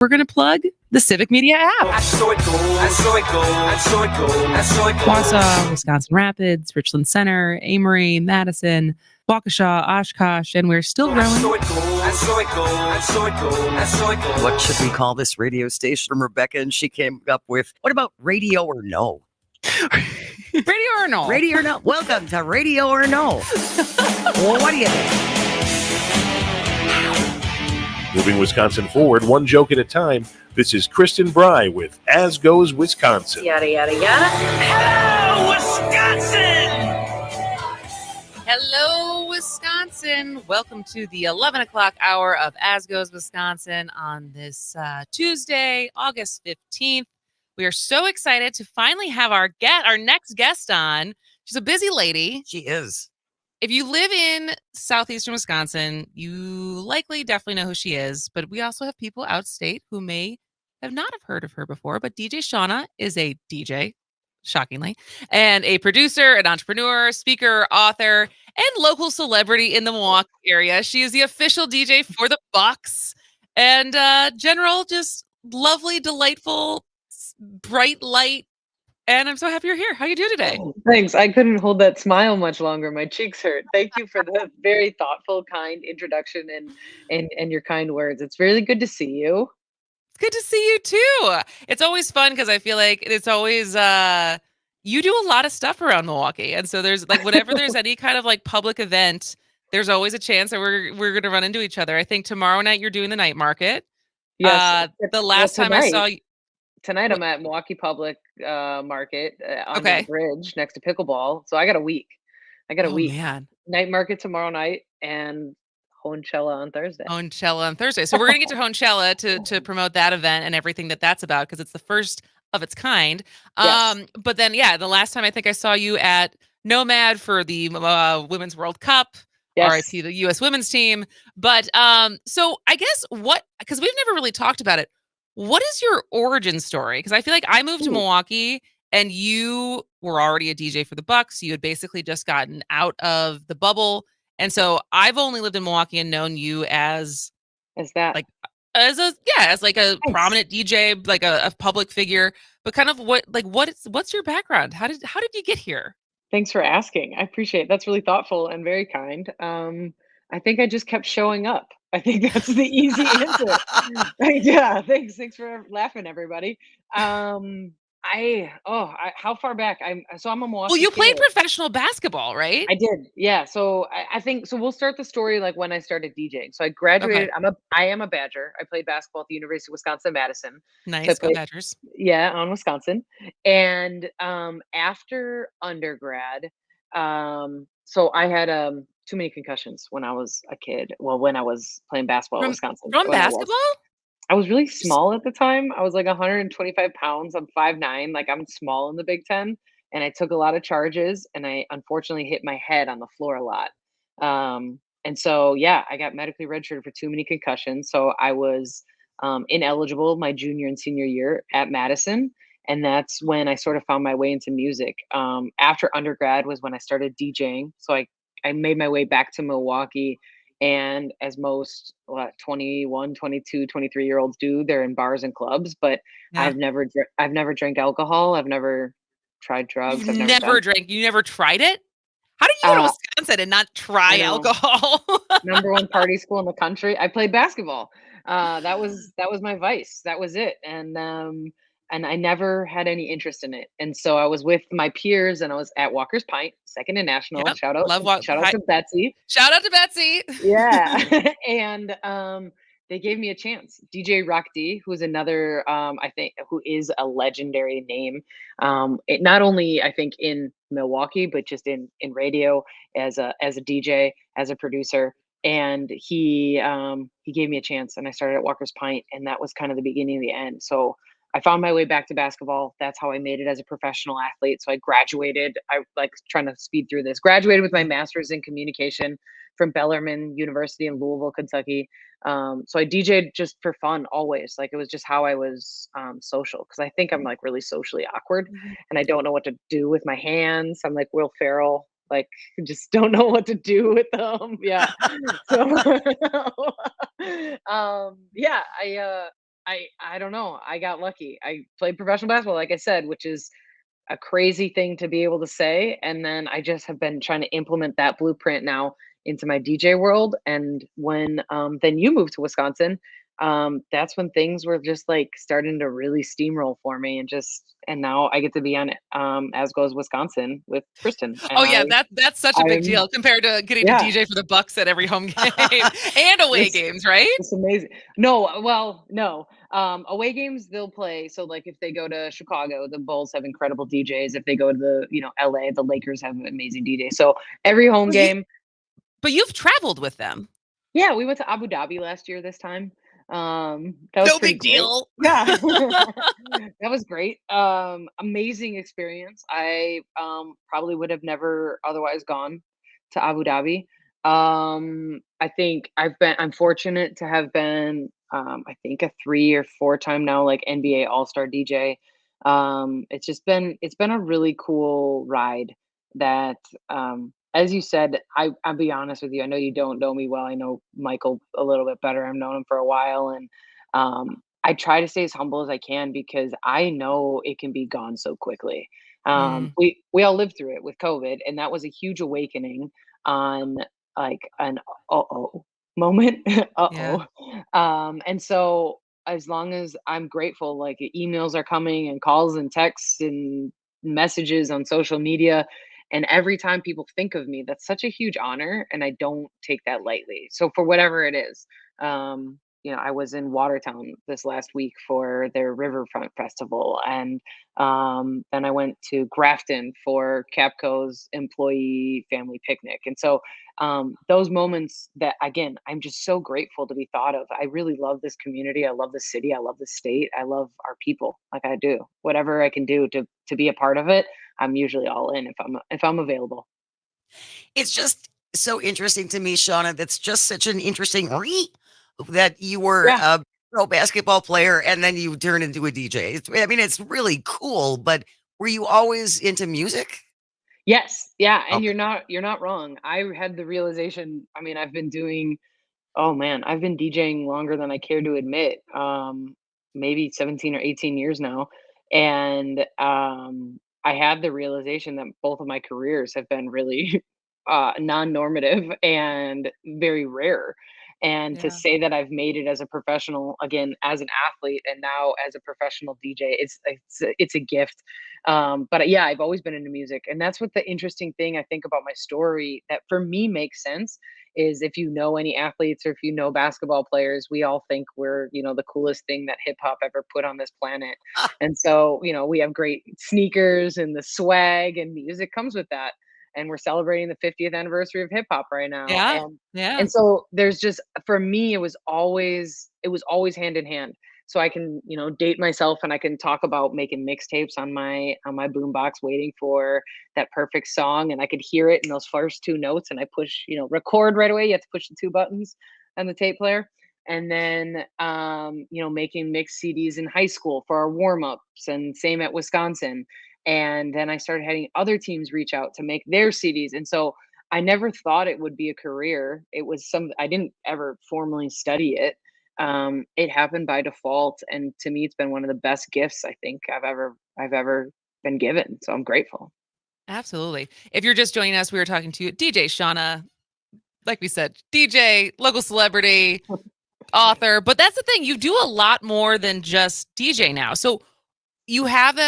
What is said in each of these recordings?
we're going to plug the Civic Media app. Wausau, Wisconsin Rapids, Richland Center, Amory, Madison, Waukesha, Oshkosh, and we're still growing. What should we call this radio station, Rebecca? And she came up with, what about Radio or No? Radio or No? Radio or No. Welcome to Radio or No. Well, what do you think? Moving Wisconsin forward, one joke at a time. This is Kristen Bry with As Goes Wisconsin. Yada, yada, yada. Hello, Wisconsin! Hello, Wisconsin. Welcome to the 11 o'clock hour of As Goes Wisconsin on this Tuesday, August 15th. We are so excited to finally have our next guest on. She's a busy lady. She is. If you live in southeastern Wisconsin, you likely definitely know who she is, but we also have people outstate who may have not have heard of her before. But DJ Shawna is a DJ, shockingly, and a producer, an entrepreneur, speaker, author, and local celebrity in the Milwaukee area. She is the official DJ for the Bucks and general, just lovely, delightful, bright light. And I'm so happy you're here. How you doing today? Oh, thanks. I couldn't hold that smile much longer. My cheeks hurt. Thank you for the very thoughtful, kind introduction and your kind words. It's really good to see you. It's good to see you too. It's always fun because I feel like it's always you do a lot of stuff around Milwaukee. And so there's like whenever there's any kind of like public event, there's always a chance that we're gonna run into each other. I think tomorrow night you're doing the night market. Yes. The last time I saw you. Tonight I'm at Milwaukee Public Market on Okay. the bridge next to pickleball. So I got a week. Oh, man. Night market tomorrow night and Hoanchella on Thursday. Hoanchella on Thursday. So we're going to get to Hoanchella to promote that event and everything that's about because it's the first of its kind. Yes. But then, yeah, the last time I think I saw you at Nomad for the Women's World Cup. Yes. RIP the U.S. women's team. But so I guess because we've never really talked about it. What is your origin story? Because I feel like I moved to Milwaukee and you were already a DJ for the Bucks. You had basically just gotten out of the bubble. And so I've only lived in Milwaukee and known you as that like as a prominent DJ, like a public figure. But kind of what's your background? How did you get here? Thanks for asking. I appreciate it. That's really thoughtful and very kind. I think I just kept showing up. I think that's the easy answer. Yeah, thanks for laughing, everybody. How far back? I'm a Milwaukee. Well, you played kid. professional basketball, right? I did, yeah. So I think so. We'll start the story like when I started DJing. So I graduated. Okay. I am a Badger. I played basketball at the University of Wisconsin-Madison. Nice, go Badgers. Yeah, on Wisconsin. And after undergrad, so I had too many concussions when I was a kid. Well, when I was playing basketball in Wisconsin. From basketball? I was really small at the time. I was like 125 pounds. I'm 5'9". Like I'm small in the Big Ten. And I took a lot of charges and I unfortunately hit my head on the floor a lot. And so, yeah, I got medically redshirted for too many concussions. So I was ineligible my junior and senior year at Madison. And that's when I sort of found my way into music. After undergrad was when I started DJing. So I made my way back to Milwaukee. And as most 21, 22, 23-year-olds do, they're in bars and clubs. But yeah. I've never drank alcohol. I've never tried drugs. You never tried it? How did you go to Wisconsin and not try alcohol? Number one party school in the country. I played basketball. That was my vice. That was it. And I never had any interest in it. And so I was with my peers and I was at Walker's Pint, second in national. Yep. Shout out to Betsy. Shout out to Betsy. Yeah. And they gave me a chance. DJ Rock D, who's another, I think, who is a legendary name. It not only, I think, in Milwaukee, but just in radio as a DJ, as a producer. And he gave me a chance and I started at Walker's Pint and that was kind of the beginning of the end. So I found my way back to basketball. That's how I made it as a professional athlete. So I graduated. I like trying to speed through this. Graduated with my master's in communication from Bellarmine University in Louisville, Kentucky. So I DJ'd just for fun always. Like it was just how I was social because I think I'm like really socially awkward and I don't know what to do with my hands. I'm like Will Ferrell. Like just don't know what to do with them. Yeah. So yeah, I don't know. I got lucky. I played professional basketball, like I said, which is a crazy thing to be able to say. And then I just have been trying to implement that blueprint now into my DJ world. And when then you moved to Wisconsin, that's when things were just like starting to really steamroll for me, and now I get to be on it, as goes Wisconsin with Kristen. Oh And yeah, that's such a big I'm deal compared to getting to yeah, DJ for the Bucks at every home game and away it's games, right? it's amazing. No, well, no. Away games they'll play. So like if they go to Chicago, the Bulls have incredible DJs. If they go to LA, the Lakers have amazing DJs. So every home Well, you game, but you've traveled with them. yeah, we went to Abu Dhabi last year this time. That was No pretty big great. deal. Yeah. That was great. Amazing experience. I probably would have never otherwise gone to Abu Dhabi. I think I'm fortunate to have been I think a 3 or 4 time now like NBA All-Star DJ. It's been a really cool ride that as you said, I'll be honest with you. I know you don't know me well. I know Michael a little bit better. I've known him for a while, and I try to stay as humble as I can because I know it can be gone so quickly. Mm, We all lived through it with COVID, and that was a huge awakening on like an uh-oh moment. yeah. Uh-oh. And so as long as I'm grateful, like emails are coming and calls and texts and messages on social media. And every time people think of me, that's such a huge honor. And I don't take that lightly. So for whatever it is, I was in Watertown this last week for their Riverfront Festival. And then I went to Grafton for Capco's employee family picnic. And so those moments that, again, I'm just so grateful to be thought of. I really love this community. I love the city. I love the state. I love our people. Like I do whatever I can do to be a part of it. I'm usually all in if I'm available. It's just so interesting to me, Shauna. That's just such an interesting that you were Yeah. a pro basketball player and then you turn into a DJ. I mean, it's really cool, but were you always into music? Yes. Yeah. And Okay. you're not wrong. I had the realization. I mean, oh man, I've been DJing longer than I care to admit. Maybe 17 or 18 years now. And I had the realization that both of my careers have been really non-normative and very rare. And to Yeah. say that I've made it as a professional, again, as an athlete, and now as a professional DJ, it's a gift. But yeah, I've always been into music, and that's what the interesting thing I think about my story that for me makes sense is if you know any athletes or if you know basketball players, we all think we're, the coolest thing that hip hop ever put on this planet. And so, we have great sneakers and the swag and music comes with that. And we're celebrating the 50th anniversary of hip hop right now. Yeah. And Yeah. and so there's just for me it was always hand in hand. So I can, date myself and I can talk about making mixtapes on my boombox waiting for that perfect song, and I could hear it in those first two notes and I push, record right away. You have to push the two buttons on the tape player. And then making mix CDs in high school for our warm-ups and same at Wisconsin. And then I started having other teams reach out to make their CDs. And so I never thought it would be a career. It was I didn't ever formally study it. It happened by default, and to me, it's been one of the best gifts I think I've ever been given. So I'm grateful. Absolutely. If you're just joining us, we were talking to DJ Shawna, like we said, DJ, local celebrity, author. But that's the thing, you do a lot more than just DJ now. So you have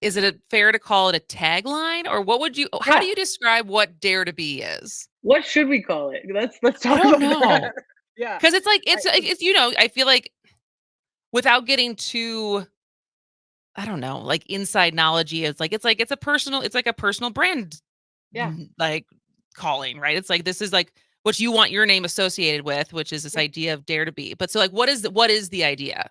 is it fair to call it a tagline, or how do Yeah. you describe what Dare to Be is? What should we call it? Let's I talk don't about that. know. Yeah. Cause it's like, I, I feel like without getting too, I don't know, like inside knowledge, it's like a personal brand, yeah. like calling, right? It's like, this is like what you want your name associated with, which is this Yeah. idea of Dare to Be. But so like, what is the idea?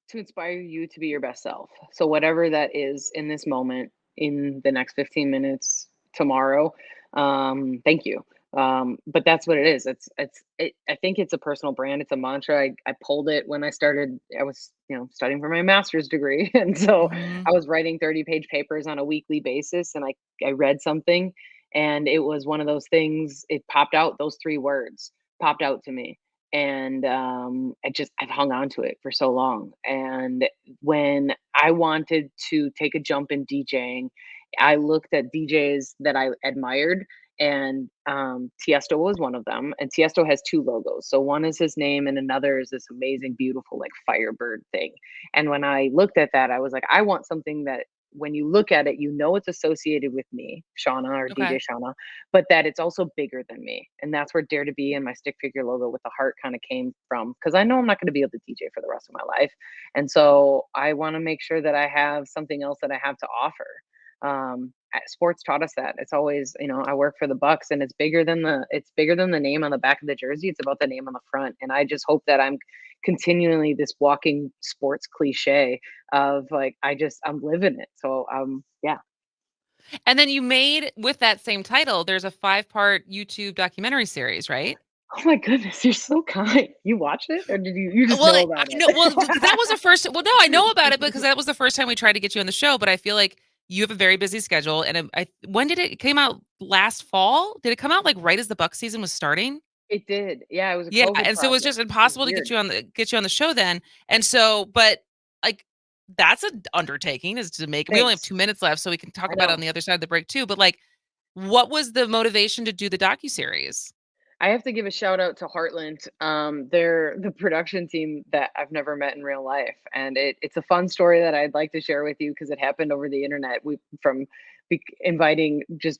To inspire you to be your best self. So whatever that is in this moment, in the next 15 minutes, tomorrow, thank you. But that's what it is. I think it's a personal brand. It's a mantra. I pulled it when I was, studying for my master's degree. And so Mhm. I was writing 30-page papers on a weekly basis, and I read something, and it was one of those things, it popped out, those three words popped out to me. And I've hung on to it for so long. And when I wanted to take a jump in DJing, I looked at DJs that I admired, and Tiesto was one of them. And Tiesto has two logos. So one is his name, and another is this amazing, beautiful, like Firebird thing. And when I looked at that, I was like, I want something that when you look at it, you know it's associated with me, Shawna or DJ Okay. Shawna, but that it's also bigger than me. And that's where Dare to Be and my stick figure logo with the heart kind of came from. Cause I know I'm not going to be able to DJ for the rest of my life. And so I want to make sure that I have something else that I have to offer. Sports taught us that. It's always, I work for the Bucks, and it's bigger than the name on the back of the jersey. It's about the name on the front. And I just hope that I'm continually this walking sports cliche of like, I'm living it. So, yeah. And then you made, with that same title, there's a 5-part YouTube documentary series, right? Oh my goodness, you're so kind. You watched it, or did you just Well, know about it? no, well, that was the first. Well, no, I know about it because that was the first time we tried to get you on the show. But I feel like you have a very busy schedule. And when did it came out? Last fall? Did it come out like right as the Buck season was starting? It did. Yeah, it was a Yeah, COVID and so it was just project. It was impossible to weird. get you on the show then. And so, but like that's an undertaking is to make. We only have Thanks. 2 minutes left, so we can talk I about it know. on the other side of the break too. But like, what was the motivation to do the docuseries? I have to give a shout out to Heartland. They're the production team that I've never met in real life, and it's a fun story that I'd like to share with you because it happened over the internet. Inviting just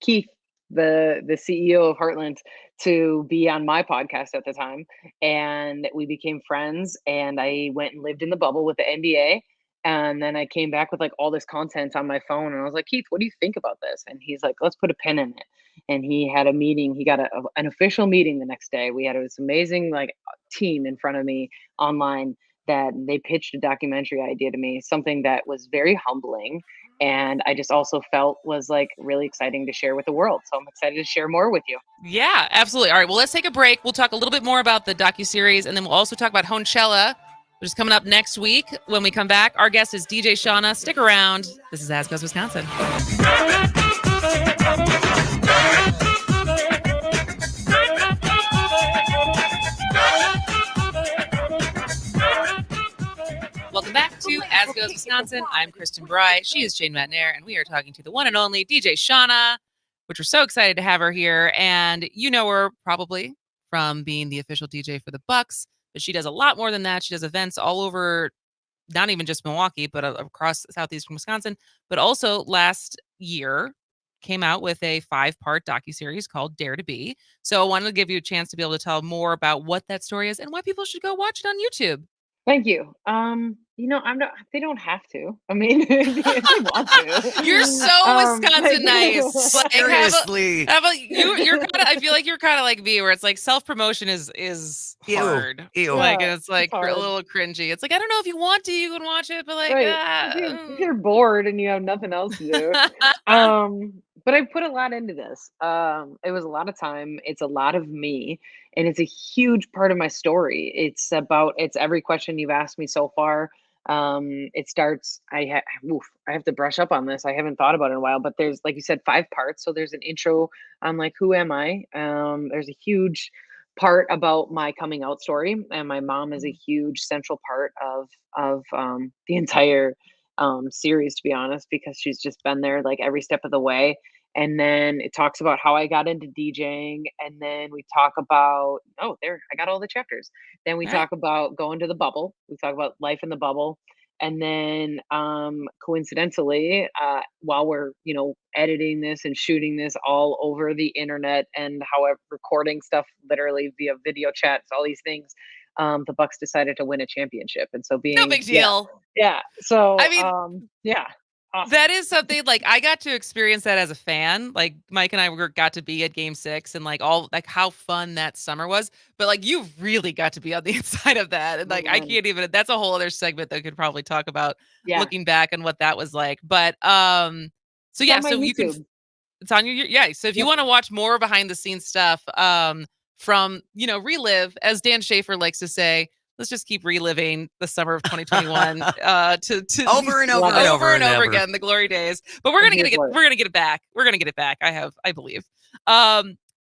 Keith, the CEO of Heartland, to be on my podcast at the time, and we became friends. And I went and lived in the bubble with the NBA. And then I came back with like all this content on my phone, and I was like, Keith, what do you think about this? And he's like, let's put a pin in it. And he had a meeting. He got an official meeting the next day. We had this amazing like team in front of me online that they pitched a documentary idea to me, something that was very humbling. And I just also felt was like really exciting to share with the world. So I'm excited to share more with you. Yeah, absolutely. All right, well, let's take a break. We'll talk a little bit more about the docuseries, and then we'll also talk about Hoanchella, which is coming up next week. When we come back, our guest is DJ Shawna. Stick around. This is As Goes Wisconsin. Welcome back to As Goes Wisconsin. I'm Kristen Bry. She is Jane Matnair, and we are talking to the one and only DJ Shawna, which we're so excited to have her here. And you know her probably from being the official DJ for the Bucks, but she does a lot more than that. She does events all over, not even just Milwaukee, but across southeastern Wisconsin. But also last year came out with a 5-part docuseries called Dare to Be. So I wanted to give you a chance to be able to tell more about what that story is and why people should go watch it on YouTube. Thank you. I'm not. They don't have to. I mean, if they want to. You're so Wisconsin nice. Like, Seriously. you're kind of. I feel like you're kind of like me, where it's like self promotion is Ew. hard. Ew. Like, Yeah, and it's like it's hard. a little cringy. It's like I don't know if you want to, you can watch it, but like, Right. If you're bored and you have nothing else to do. But I put a lot into this. It was a lot of time. It's a lot of me, and it's a huge part of my story. It's every question you've asked me so far. It starts. I have to brush up on this. I haven't thought about it in a while, but there's, like you said, 5 parts. So there's an intro on like who am I. There's a huge part about my coming out story, and my mom is a huge central part of the entire series, to be honest, because she's just been there like every step of the way. And then it talks about how I got into DJing, and then we talk about I got all the chapters. Then we All right. talk about going to the bubble. We talk about life in the bubble. And then coincidentally, while we're editing this and shooting this all over the internet, and however recording stuff literally via video chats, all these things, the Bucks decided to win a championship. And so No big deal. yeah. So I mean, yeah. Awesome. that is something like I got to experience that as a fan. Like Mike and I got to be at Game 6 and like all like how fun that summer was. But like you really got to be on the inside of that. And like I Man. can't even that's a whole other segment that we could probably talk about Yeah. looking back and what that was like. But so yeah, On my so you can YouTube. it's on your yeah. So if you Yep. want to watch more behind the scenes stuff, from relive, as Dan Schaefer likes to say, let's just keep reliving the summer of 2021 to Over and over Love and it. over and over again, the glory days. But we're I'm gonna here get for it. we're gonna get it back. We're gonna get it back. I believe.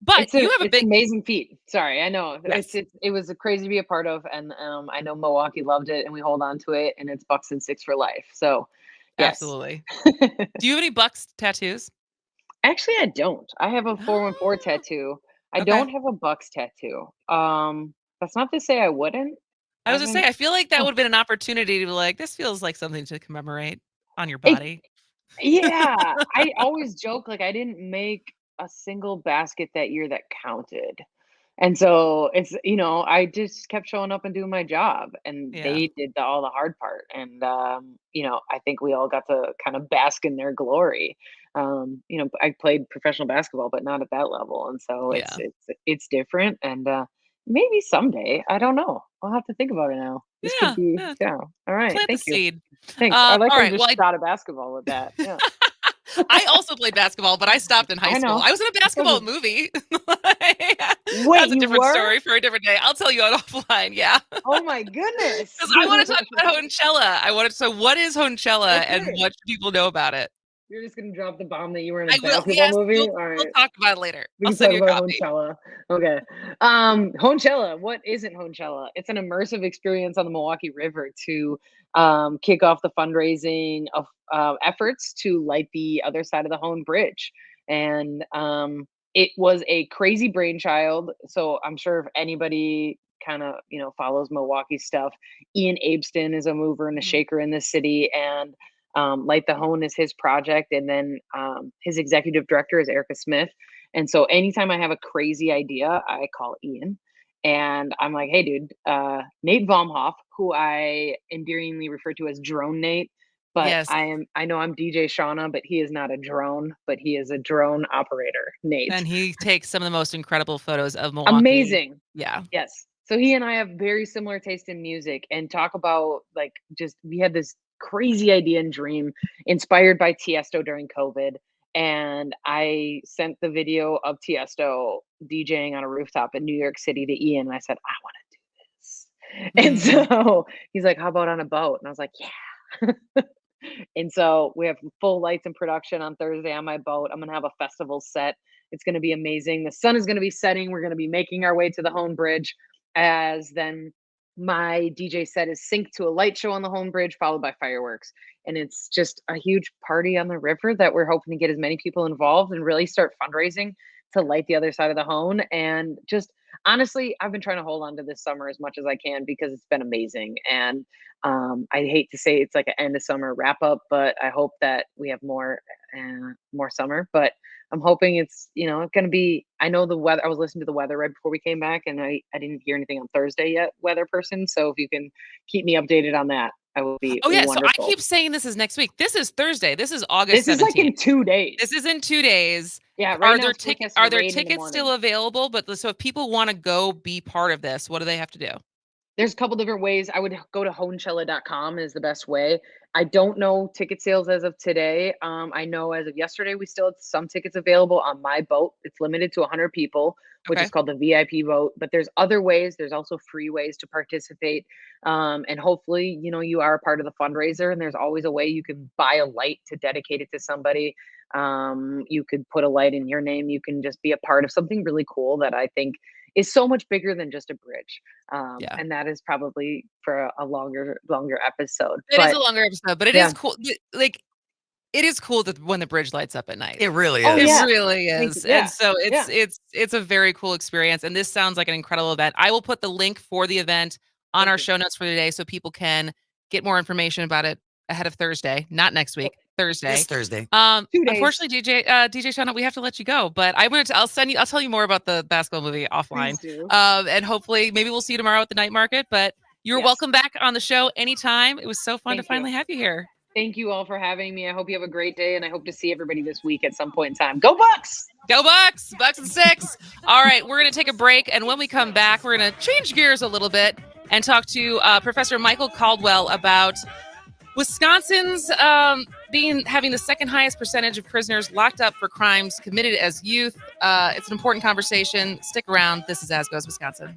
But you have a it's big an amazing feat. Sorry, I know. yes, It was crazy to be a part of, and I know Milwaukee loved it, and we hold on to it, and it's Bucks and Six for life. So, yes. absolutely. Do you have any Bucks tattoos? Actually, I don't. I have a 414 Ah, tattoo. I okay. don't have a Bucks tattoo. That's not to say I wouldn't. I I was gonna say, haven't. I feel like that Huh. would have been an opportunity to be like, this feels like something to commemorate on your It, body. yeah, I always joke like I didn't make a single basket that year that counted. And so it's, I just kept showing up and doing my job, and Yeah. they did all the hard part. And, I think we all got to kind of bask in their glory. I played professional basketball, but not at that level. And so Yeah. it's different. And, maybe someday, I don't know. I'll have to think about it now. This could Yeah. be, Yeah. yeah. All right. Plant the Thank you. seed. Thanks. I like All how you right. Well, just shot a basketball with that. Yeah. I also played basketball, but I stopped in high I school. know. I was in a It's so basketball good. movie. Wait, That's a you different were? story for a different day. I'll tell you on offline. Yeah. Oh my goodness. Because I want to talk about Hoanchella. So what is Hoanchella and Okay. what should people know about it? You're just gonna drop the bomb that you were in a I will. basketball Yes. movie? All We'll right. talk about it later. We I'll can send talk you a about copy. Hoanchella. Okay. Hoanchella. What isn't Hoanchella? It's an immersive experience on the Milwaukee River to kick off the fundraising of efforts to light the other side of the Hoan Bridge. And it was a crazy brainchild. So I'm sure if anybody kind of follows Milwaukee stuff, Ian Abston is a mover and a Mhm. shaker in the city, and Light the Hone is his project, and then his executive director is Erica Smith. And so anytime I have a crazy idea, I call Ian, and I'm like, "Hey, dude, Nate Baumhoff, who I endearingly refer to as Drone Nate, but Yes. I know I'm DJ Shawna, but he is not a drone, but he is a drone operator, Nate. And he takes some of the most incredible photos of Milwaukee. Amazing. Yeah. Yes. So he and I have very similar taste in music, and talk about like just we had this crazy idea and dream inspired by Tiesto during COVID. And I sent the video of Tiesto DJing on a rooftop in New York City to Ian. And I said, I want to do this. Hmm. And so he's like, how about on a boat? And I was like, yeah. And so we have full lights and production on Thursday on my boat. I'm going to have a festival set. It's going to be amazing. The sun is going to be setting. We're going to be making our way to the Hone Bridge, as then my DJ set is synced to a light show on the Hone Bridge, followed by fireworks. And it's just a huge party on the river that we're hoping to get as many people involved and really start fundraising to light the other side of the Hone. And just honestly, I've been trying to hold on to this summer as much as I can because it's been amazing. And I hate to say it's like an end of summer wrap up, but I hope that we have more summer. But I'm hoping it's going to be. I know the weather. I was listening to the weather right before we came back, and I didn't hear anything on Thursday yet, weather person. So if you can keep me updated on that, I will be Oh yeah. So I wonderful. keep saying this is next week. This is Thursday. This is August This is like 17th. in 2 days. This is in 2 days. Yeah, right Are now there it's tickets? forecasted Are to there rain in the tickets morning. still available? But so if people want to go be part of this, what do they have to do? There's a couple different ways. I would go to hoanchella.com is the best way. I don't know ticket sales as of today. I know as of yesterday, we still had some tickets available on my boat. It's limited to 100 people, which Okay. is called the VIP boat. But there's other ways. There's also free ways to participate. And hopefully, you are a part of the fundraiser. And there's always a way you can buy a light to dedicate it to somebody. You could put a light in your name. You can just be a part of something really cool that I think is so much bigger than just a bridge. Yeah. And that is probably for a longer episode. It is But a longer episode, but it is yeah. cool. Like it is cool that when the bridge lights up at night. It really Oh It is. yeah. really Thank you. is. And Yeah. so Yeah. it's a very cool experience. And this sounds like an incredible event. I will put the link for the event on Thank our you. show notes for today so people can get more information about it ahead of Thursday, not next week, Thursday. This Thursday. 2 days. Unfortunately, DJ Shawna, we have to let you go, but I'll tell you more about the basketball movie offline. Please do. And hopefully maybe we'll see you tomorrow at the night market, but you're Yes. welcome back on the show anytime. It was so fun to Thank you. finally have you here. Thank you all for having me. I hope you have a great day, and I hope to see everybody this week at some point in time. Go Bucks! Go Bucks! Bucks and 6. All right, we're going to take a break, and when we come back, we're going to change gears a little bit and talk to Professor Michael Caldwell about Wisconsin's having the second highest percentage of prisoners locked up for crimes committed as youth. It's an important conversation. Stick around. This is As Goes Wisconsin.